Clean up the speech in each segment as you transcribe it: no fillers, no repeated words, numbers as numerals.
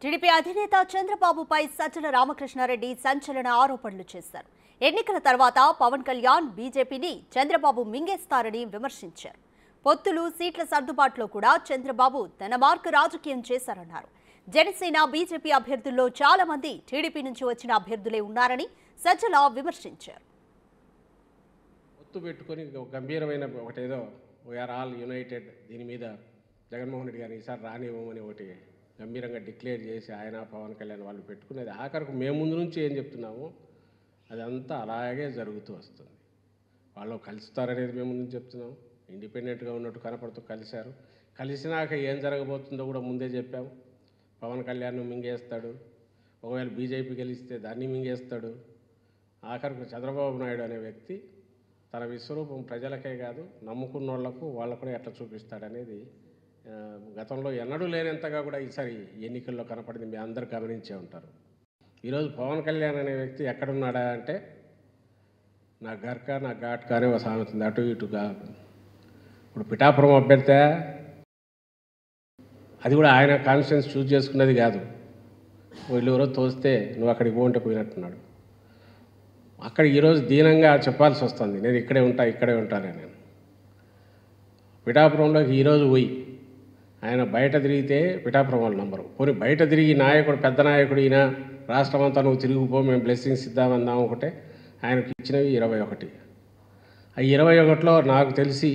TDP అధినేత చంద్రబాబుపై సజ్జల రామకృష్ణారెడ్డి సంచలన ఆరోపణలు చేశారు. ఎన్నికల తర్వాత పవన్ కళ్యాణ్ బీజేపీని చంద్రబాబు మింగేస్తారని విమర్శించారు. పొత్తులు, సీట్ల సర్దుబాటులో కూడా చంద్రబాబు తన మార్కు రాజకీయం చేశారన్నారు. జనసేన, బీజేపీ అభ్యర్థుల్లో చాలా మంది టీడీపీ నుంచి వచ్చిన అభ్యర్థులే ఉన్నారని సజ్జల విమర్శించారు. పొత్తు పెట్టుకొని గంభీరమైన ఒకటేదో వీఆర్ ఆల్ యునైటెడ్, దీని మీద జగన్మోహన్ రెడ్డి గారిని ఈసారి రానివ్వమని ఒకటి గంభీరంగా డిక్లేర్ చేసి ఆయన పవన్ కళ్యాణ్ వాళ్ళు పెట్టుకునేది ఆఖరికి మేము ముందు నుంచి ఏం చెప్తున్నామో అదంతా అలాగే జరుగుతూ వస్తుంది. వాళ్ళు కలుస్తారనేది మేము ముందు చెప్తున్నాం. ఇండిపెండెంట్గా ఉన్నట్టు కనపడుతూ కలిశారు. కలిసినాక ఏం జరగబోతుందో కూడా ముందే చెప్పాము. పవన్ కళ్యాణ్ మింగేస్తాడు, ఒకవేళ బీజేపీ గెలిస్తే దాన్ని మింగేస్తాడు. ఆఖరికి చంద్రబాబు నాయుడు అనే వ్యక్తి తన విశ్వరూపం ప్రజలకే కాదు నమ్ముకున్న వాళ్ళకు కూడా ఎట్లా చూపిస్తాడనేది గతంలో ఎన్నడూ లేనంతగా కూడా ఈసారి ఎన్నికల్లో కనపడింది. మీ అందరూ గమనించే ఉంటారు. ఈరోజు పవన్ కళ్యాణ్ అనే వ్యక్తి ఎక్కడున్నాడా అంటే నా గర్కా నా ఘాట్కా అనే ఒక సామెత ఉంది, అటు ఇటుగా. ఇప్పుడు పిఠాపురం అభ్యర్థి అది కూడా ఆయన కాన్స్టిట్యూన్స్ చూజ్ చేసుకున్నది కాదు. వీళ్ళు ఎవరో తోస్తే నువ్వు అక్కడికి పోంటే పోయినట్టున్నాడు. అక్కడ ఈరోజు దీనంగా చెప్పాల్సి వస్తుంది, నేను ఇక్కడే ఉంటానే. నేను పిఠాపురంలోకి ఈరోజు పోయి ఆయన బయట తిరిగితే పిఠాపురం వాళ్ళు నంబరు. పోనీ బయట తిరిగి నాయకుడు, పెద్ద నాయకుడు ఈయన రాష్ట్రం అంతా నువ్వు తిరిగిపో, మేము బ్లెస్సింగ్స్ ఇద్దామందాం ఒకటే. ఆయనకి ఇచ్చినవి 21. ఆ 21లో నాకు తెలిసి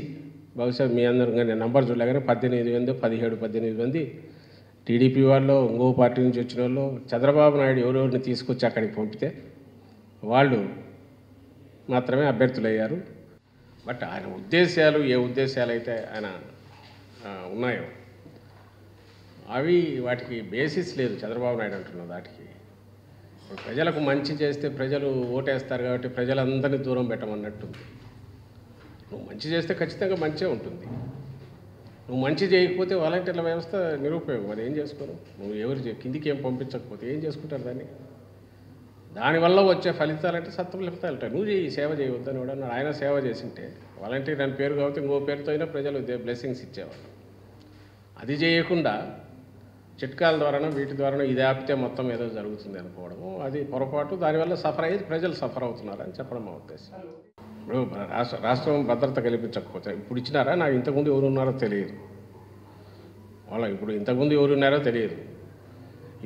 బహుశా మీ అందరూ నేను నంబర్ చూడలే కానీ 17 మంది టీడీపీ వాళ్ళు, ఇంకో పార్టీ నుంచి వచ్చిన వాళ్ళు చంద్రబాబు నాయుడు ఎవరెవరిని తీసుకొచ్చి అక్కడికి పంపితే వాళ్ళు మాత్రమే అభ్యర్థులయ్యారు. బట్ ఆయన ఉద్దేశాలు, ఏ ఉద్దేశాలు అయితే ఆయన ఉన్నాయో అవి వాటికి బేసిస్ లేదు. చంద్రబాబు నాయుడు అంటున్నది వాటికి. ప్రజలకు మంచి చేస్తే ప్రజలు ఓటేస్తారు కాబట్టి ప్రజలందరినీ దూరం పెట్టమన్నట్టుంది. నువ్వు మంచి చేస్తే ఖచ్చితంగా మంచే ఉంటుంది. నువ్వు మంచి చేయకపోతే వాలంటీర్ల వ్యవస్థ నిరుపయోగం. అది ఏం చేసుకోరు. నువ్వు ఎవరు కిందికి ఏం పంపించకపోతే ఏం చేసుకుంటారు దాన్ని? దానివల్ల వచ్చే ఫలితాలంటే ఫలితాలు ఉంటాయి. నువ్వు సేవ చేయవద్దని కూడా ఆయన సేవ చేసింటే వాలంటీర్ అని పేరు కాబట్టి ఇంకో పేరుతో అయినా ప్రజలు బ్లెస్సింగ్స్ ఇచ్చేవాళ్ళు. అది చేయకుండా చిట్కాల ద్వారానో వీటి ద్వారానో ఇది ఆపితే మొత్తం ఏదో జరుగుతుంది అనుకోవడము అది పొరపాటు. దానివల్ల సఫర్ అయ్యి ప్రజలు సఫర్ అవుతున్నారని చెప్పడం మా ఉద్దేశం. ఇప్పుడు రాష్ట్రం భద్రత కల్పించకపోతే ఇప్పుడు ఇచ్చినారా? నాకు ఇంతకుముందు ఎవరు ఉన్నారో తెలియదు. ఇప్పుడు ఇంతకుముందు ఎవరు ఉన్నారో తెలియదు.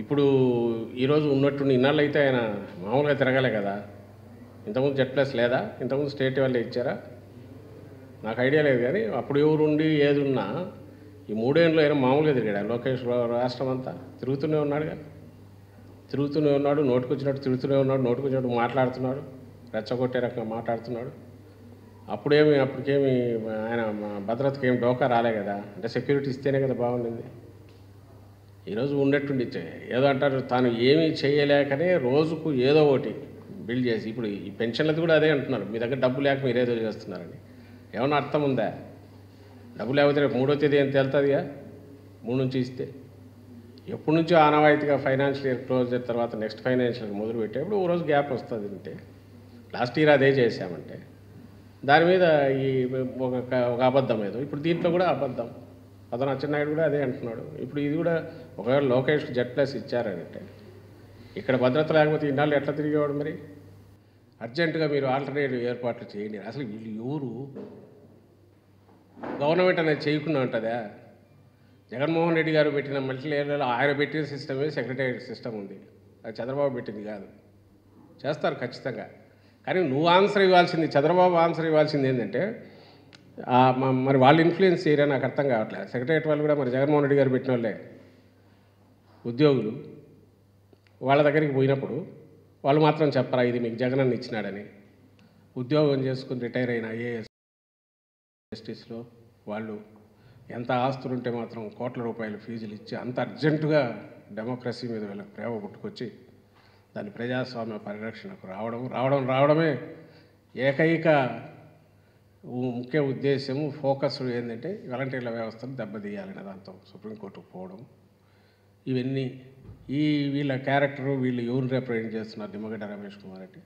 ఇప్పుడు ఈరోజు ఉన్నట్టుండి ఇన్నాళ్ళు అయితే ఆయన మామూలుగా తిరగలే కదా. ఇంతకుముందు Z+ లేదా? ఇంతకుముందు స్టేట్ వాళ్ళే ఇచ్చారా? నాకు ఐడియా లేదు. కానీ అప్పుడు ఎవరుండి ఏది ఉన్నా ఈ 3 ఏళ్ళు అయినా మామూలుగా తిరిగాడు. లోకేష్ రాష్ట్రం అంతా తిరుగుతూనే ఉన్నాడుగా. తిరుగుతూనే ఉన్నాడు, నోటుకొచ్చినట్టు తిరుగుతూనే ఉన్నాడు, నోటుకొచ్చినట్టు మాట్లాడుతున్నాడు, రెచ్చగొట్టే రకంగా మాట్లాడుతున్నాడు. అప్పటికేమి ఆయన భద్రతకి ఏం డోకా రాలే కదా. అంటే సెక్యూరిటీ ఇస్తేనే కదా బాగుండింది. ఈరోజు ఉండేట్టుండి ఏదో అంటారు, తాను ఏమీ చేయలేకనే రోజుకు ఏదో ఒకటి బిల్డ్ చేసి ఇప్పుడు ఈ పెన్షన్లది కూడా అదే అంటున్నారు, మీ దగ్గర డబ్బు లేక మీరు ఏదో చేస్తున్నారని. ఏమన్నా అర్థం ఉందా? డబ్బు లేకపోతే రేపు 3వ తేదీ ఏం తేలుతుందిగా 3 నుంచి ఇస్తే. ఎప్పటి నుంచో ఆనవాయితీగా ఫైనాన్షియల్ ఇయర్ క్లోజ్ తర్వాత నెక్స్ట్ ఫైనాన్షియల్ మొదలు పెట్టేప్పుడు ఓ రోజు గ్యాప్ వస్తుంది. అంటే లాస్ట్ ఇయర్ అదే చేశామంటే దాని మీద ఈ ఒక అబద్ధం ఏదో. ఇప్పుడు దీంట్లో కూడా అబద్ధం. అతను అచ్చెన్నాయుడు కూడా అదే అంటున్నాడు. ఇప్పుడు ఇది కూడా ఒకవేళ లోకేష్కి Z+ ఇచ్చారంటే ఇక్కడ భద్రత లేకపోతే ఇన్నాళ్ళు ఎట్లా తిరిగేవాడు? మరి అర్జెంటుగా మీరు ఆల్టర్నేటివ్ ఏర్పాట్లు చేయండి. అసలు వీళ్ళు ఎవరు? గవర్నమెంట్ అనేది చేయకుండా ఉంటుందా? జగన్మోహన్ రెడ్డి గారు పెట్టిన మల్టీలేయర్లలో ఆయన పెట్టిన సిస్టమే సెక్రటేరియట్ సిస్టమ్ ఉంది. అది చంద్రబాబు పెట్టింది కాదు. చేస్తారు ఖచ్చితంగా. కానీ నువ్వు ఆన్సర్ ఇవ్వాల్సింది, చంద్రబాబు ఆన్సర్ ఇవ్వాల్సింది ఏంటంటే మరి వాళ్ళు ఇన్ఫ్లుయెన్స్ చేయరా? నాకు అర్థం కావట్లేదు. సెక్రటేరియట్ వాళ్ళు కూడా మరి జగన్మోహన్ రెడ్డి గారు పెట్టిన వాళ్ళే ఉద్యోగులు. వాళ్ళ దగ్గరికి పోయినప్పుడు వాళ్ళు మాత్రం చెప్పరా ఇది మీకు జగనన్న ఇచ్చినాడని? ఉద్యోగం చేసుకుని రిటైర్ అయిన IAS జస్టిస్లో వాళ్ళు ఎంత ఆస్తులుంటే మాత్రం కోట్ల రూపాయల ఫీజులు ఇచ్చి అంత అర్జెంటుగా డెమోక్రసీ మీద వీళ్ళకి ప్రేమ పుట్టుకొచ్చి దాని ప్రజాస్వామ్య పరిరక్షణకు రావడమే ఏకైక ముఖ్య ఉద్దేశము, ఫోకస్ ఏంటంటే వాలంటీర్ల వ్యవస్థను దెబ్బతీయాలనే దాంతో సుప్రీంకోర్టుకు పోవడం. ఇవన్నీ వీళ్ళ క్యారెక్టరు, వీళ్ళు ఎవరిని రిప్రజెంట్ చేస్తున్నారు? నిమ్మగడ్డ రమేష్ కుమార్ రెడ్డి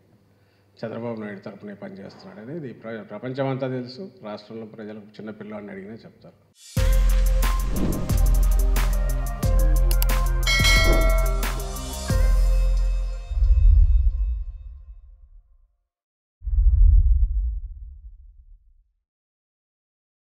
చంద్రబాబు నాయుడు తరపునే పనిచేస్తున్నాడు అనేది ప్రపంచమంతా తెలుసు. రాష్ట్రంలో ప్రజలకు చిన్న పిల్లవాడిని అడిగినా చెప్తారు.